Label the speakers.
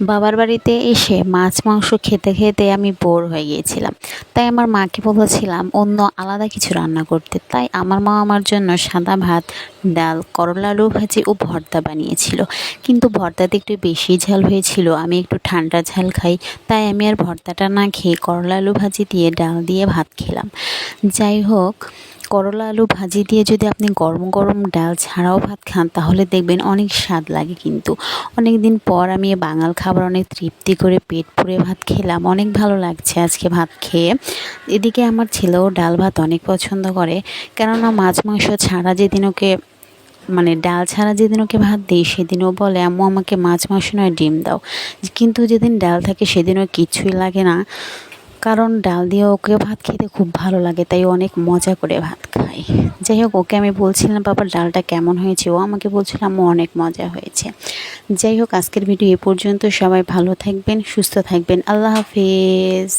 Speaker 1: বাবার বাড়িতে এসে মাছ মাংস খেতে খেতে আমি বোর হয়ে গিয়েছিলাম। তাই আমার মাকে বলেছিলাম অন্য আলাদা কিছু রান্না করতে। তাই আমার মা আমার জন্য সাদা ভাত, ডাল, করলা আলু ভাজি ও ভর্তা বানিয়েছিল। কিন্তু ভর্তাতে একটু বেশি ঝাল হয়েছিল, আমি একটু ঠান্ডা ঝাল খাই, তাই আমি আর ভর্তাটা না খেয়ে করলা আলু ভাজি দিয়ে ডাল দিয়ে ভাত খেলাম। যাই হোক, করলা আলু ভাজি দিয়ে যদি আপনি গরম গরম ডাল ছাড়াও ভাত খান তাহলে দেখবেন অনেক স্বাদ লাগে। কিন্তু অনেক দিন পর আমি এই বাঙাল খাবার অনেক তৃপ্তি করে পেট পুড়ে ভাত খেলাম, অনেক ভালো লাগছে আজকে ভাত খেয়ে। এদিকে আমার ছেলেও ডাল ভাত অনেক পছন্দ করে, কেননা মাছ মাংস ছাড়া যেদিন ওকে ডাল ছাড়া যেদিন ওকে ভাত দিই সেদিনও বলে আম্মু আমাকে মাছ মাংস নয় ডিম দাও। কিন্তু যেদিন ডাল থাকে সেদিন ওর কিচ্ছুই লাগে না, কারণ ডাল দিয়ে ওকে ভাত খেতে খুব ভালো লাগে, তাই অনেক মজা করে ভাত খায়। যাই হোক, ওকে আমি বলছিলাম বাবা ডালটা কেমন হয়েছে, ও আমাকে বলছিল আম্মু অনেক মজা হয়েছে। যাই হোক, আজকের ভিডিও এ পর্যন্ত। সবাই ভালো থাকবেন, সুস্থ থাকবেন। আল্লাহ হাফেজ।